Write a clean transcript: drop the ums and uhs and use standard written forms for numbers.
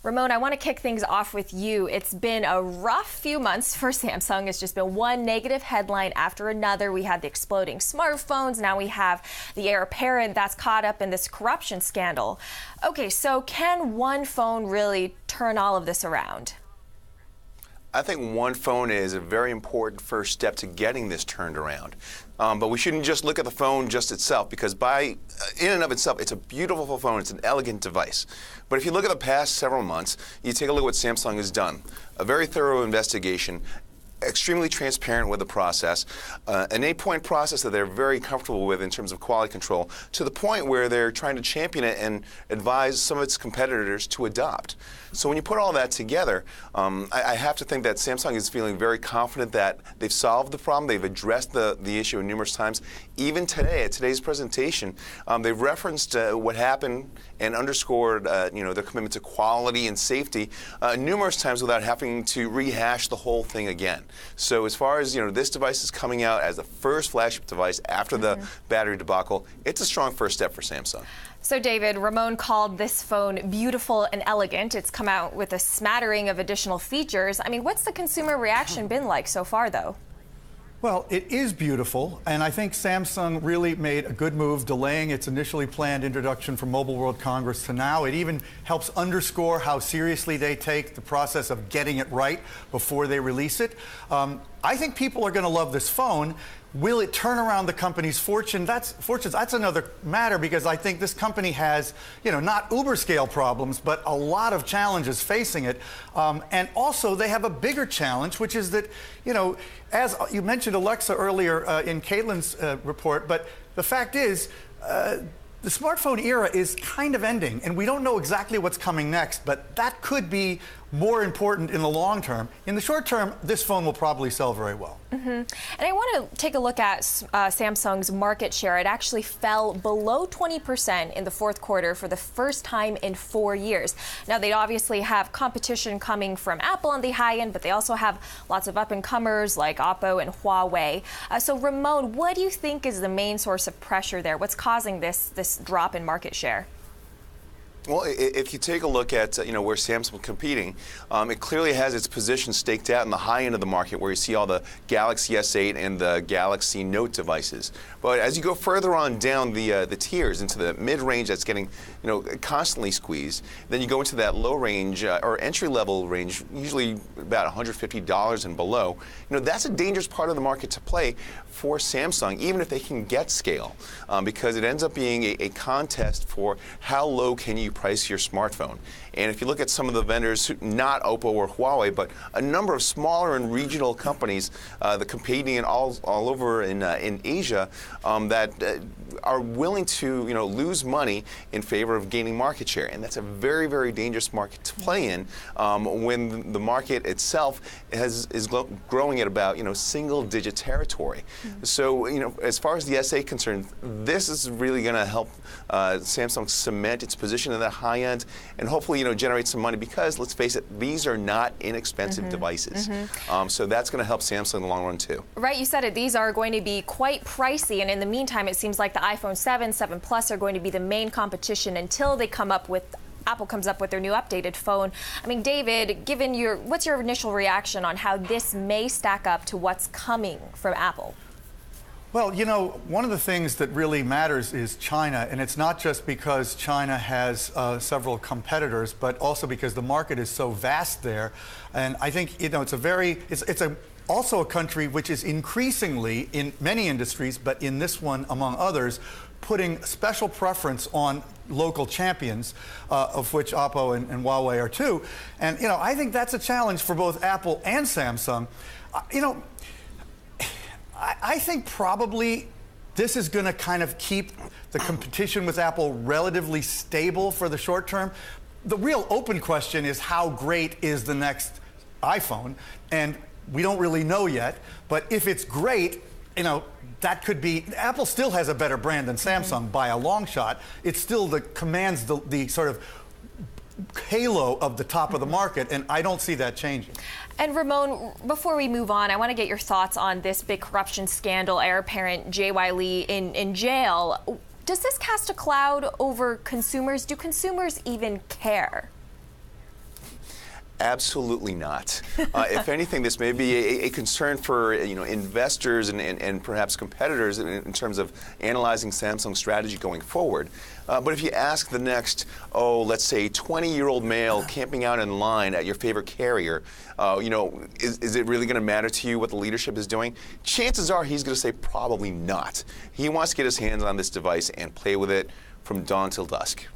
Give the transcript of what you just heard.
Ramon, I want to kick things off with you. It's been a rough few months for Samsung. It's just been one negative headline after another. We had the exploding smartphones. Now we have the heir apparent that's caught up in this corruption scandal. Okay, so can one phone really turn all of this around? I think one phone is a very important first step to getting this turned around. But we shouldn't just look at the phone just itself, because in and of itself, it's a beautiful phone. It's an elegant device. But if you look at the past several months, you take a look at what Samsung has done. A very thorough investigation, extremely transparent with the process, an 8-point process that they're very comfortable with in terms of quality control, to the point where they're trying to champion it and advise some of its competitors to adopt. So when you put all that together, I have to think that Samsung is feeling very confident that they've solved the problem. They've addressed the issue numerous times. Even today, at today's presentation, they've referenced what happened and underscored their commitment to quality and safety numerous times without having to rehash the whole thing again. So as far as this device is coming out as the first flagship device after the battery debacle, it's a strong first step for Samsung. So David, Ramon called this phone beautiful and elegant. It's come out with a smattering of additional features. I mean, what's the consumer reaction been like so far, though? Well, it is beautiful, and I think Samsung really made a good move delaying its initially planned introduction from Mobile World Congress to now. It even helps underscore how seriously they take the process of getting it right before they release it. I think people are going to love this phone. Will it turn around the company's fortunes? That's another matter, because I think this company has, not Uber scale problems, but a lot of challenges facing it. And also they have a bigger challenge, which is that, as you mentioned Alexa earlier in Caitlin's report, but the fact is, the smartphone era is kind of ending, and we don't know exactly what's coming next, but that could be more important in the long term. In the short term, this phone will probably sell very well. And I want to take a look at Samsung's market share. It actually fell below 20% in the fourth quarter for the first time in 4 years. Now, they obviously have competition coming from Apple on the high end, but they also have lots of up-and-comers like Oppo and Huawei. So, Ramon, what do you think is the main source of pressure there? What's causing this drop in market share? Well, if you take a look at where Samsung is competing, it clearly has its position staked out in the high end of the market, where you see all the Galaxy S8 and the Galaxy Note devices. But as you go further on down the tiers into the mid-range, that's getting constantly squeezed. Then you go into that low range or entry-level range, usually about $150 and below. That's a dangerous part of the market to play for Samsung, even if they can get scale, because it ends up being a contest for how low can you price your smartphone. And if you look at some of the vendors, not Oppo or Huawei, but a number of smaller and regional companies that competing in all over in Asia that are willing to lose money in favor of gaining market share, and that's a very, very dangerous market to play in when the market itself is growing at about single-digit territory. So as far as the S8 concerned, this is really going to help Samsung cement its position in that high end, and hopefully generate some money, because let's face it, these are not inexpensive devices. So that's going to help Samsung in the long run too. Right, you said it. These are going to be quite pricey, and in the meantime, it seems like the iPhone 7, 7 Plus are going to be the main competition until they come up with Apple comes up with their new updated phone. I mean, David, what's your initial reaction on how this may stack up to what's coming from Apple? Well, one of the things that really matters is China, and it's not just because China has several competitors, but also because the market is so vast there. And I think it's also a country which is increasingly, in many industries, but in this one among others, putting special preference on local champions, of which Oppo and Huawei are two. And I think that's a challenge for both Apple and Samsung. I think probably this is going to kind of keep the competition with Apple relatively stable for the short term. The real open question is, how great is the next iPhone? And we don't really know yet. But if it's great, that could be. Apple still has a better brand than Samsung by a long shot. It still commands the sort of halo of the top of the market, and I don't see that changing. And Ramon, before we move on, I want to get your thoughts on this big corruption scandal, heir apparent J.Y. Lee in jail. Does this cast a cloud over consumers? Do consumers even care? Absolutely not. If anything, this may be a concern for investors and perhaps competitors in terms of analyzing Samsung's strategy going forward. But if you ask the next, let's say 20-year-old male camping out in line at your favorite carrier, is it really going to matter to you what the leadership is doing? Chances are he's going to say probably not. He wants to get his hands on this device and play with it from dawn till dusk.